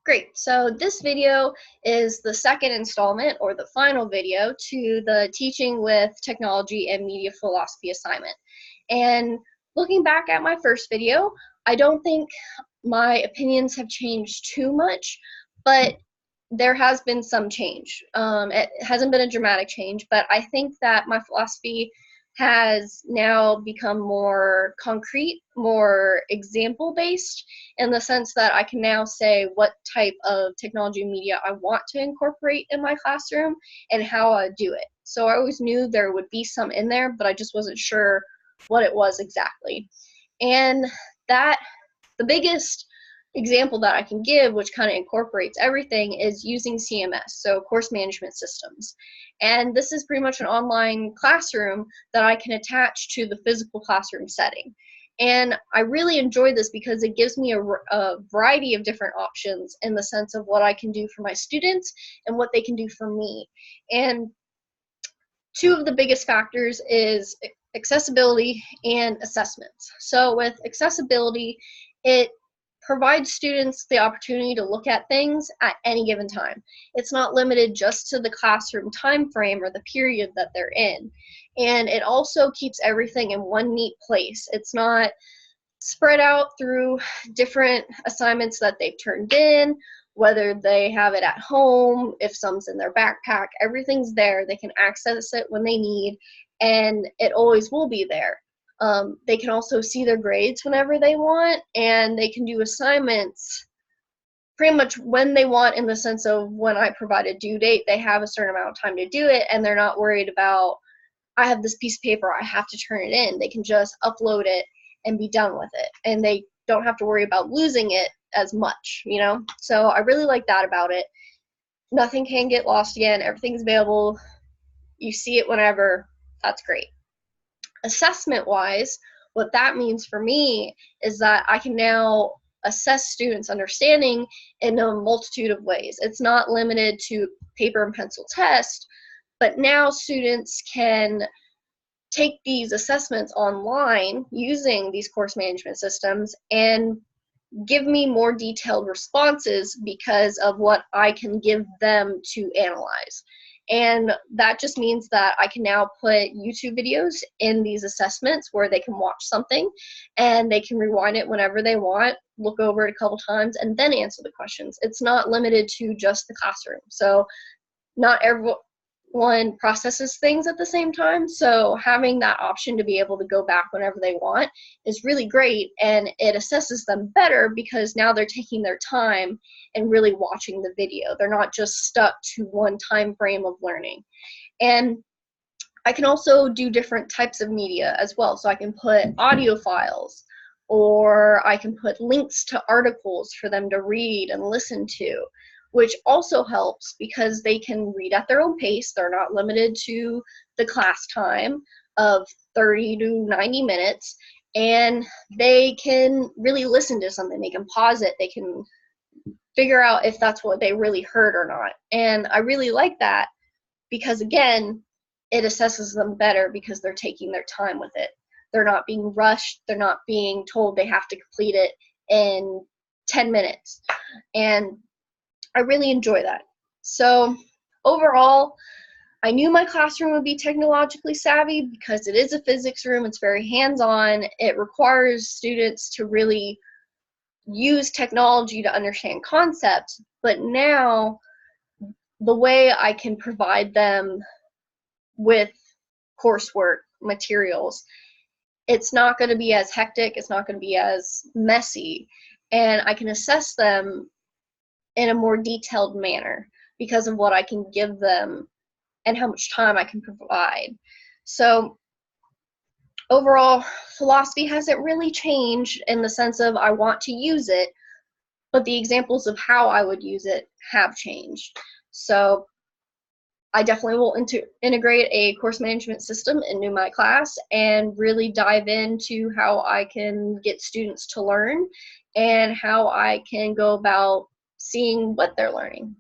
Great. So this video is the second installment or the final video to the Teaching with Technology and Media Philosophy assignment. And looking back at my first video, I don't think my opinions have changed too much, but there has been some change. It hasn't been a dramatic change, but I think that my philosophy has now become more concrete, more example-based, in the sense that I can now say what type of technology and media I want to incorporate in my classroom and how I do it. So I always knew there would be some in there, but I just wasn't sure what it was exactly. And that the biggest example that I can give, which kind of incorporates everything, is using CMS, so course management systems. And this is pretty much an online classroom that I can attach to the physical classroom setting. And I really enjoy this because it gives me a variety of different options in the sense of what I can do for my students and what they can do for me. And two of the biggest factors is accessibility and assessments. So with accessibility, it provides students the opportunity to look at things at any given time. It's not limited just to the classroom time frame or the period that they're in. And it also keeps everything in one neat place. It's not spread out through different assignments that they've turned in, whether they have it at home, if some's in their backpack, everything's there. They can access it when they need, and it always will be there. They can also see their grades whenever they want, and they can do assignments pretty much when they want, in the sense of when I provide a due date, they have a certain amount of time to do it, and they're not worried about, I have this piece of paper, I have to turn it in. They can just upload it and be done with it, and they don't have to worry about losing it as much, you know? So I really like that about it. Nothing can get lost again. Everything's available. You see it whenever. That's great. Assessment-wise, what that means for me is that I can now assess students' understanding in a multitude of ways. It's not limited to paper and pencil test, but now students can take these assessments online using these course management systems and give me more detailed responses because of what I can give them to analyze. And that just means that I can now put YouTube videos in these assessments where they can watch something and they can rewind it whenever they want, look over it a couple times, and then answer the questions. It's not limited to just the classroom. So not everyone processes things at the same time, so having that option to be able to go back whenever they want is really great, and it assesses them better because now they're taking their time and really watching the video. They're not just stuck to one time frame of learning. And I can also do different types of media as well, so I can put audio files, or I can put links to articles for them to read and listen to, which also helps because they can read at their own pace. They're not limited to the class time of 30 to 90 minutes, and they can really listen to something. They can pause it. They can figure out if that's what they really heard or not. And I really like that because, again, it assesses them better because they're taking their time with it. They're not being rushed. They're not being told they have to complete it in 10 minutes. And I really enjoy that. So overall, I knew my classroom would be technologically savvy because it is a physics room. It's very hands-on. It requires students to really use technology to understand concepts. But now, the way I can provide them with coursework materials, it's not going to be as hectic. It's not going to be as messy. And I can assess them in a more detailed manner because of what I can give them and how much time I can provide. So overall, philosophy hasn't really changed in the sense of I want to use it, but the examples of how I would use it have changed. So I definitely will integrate a course management system into my class and really dive into how I can get students to learn and how I can go about seeing what they're learning.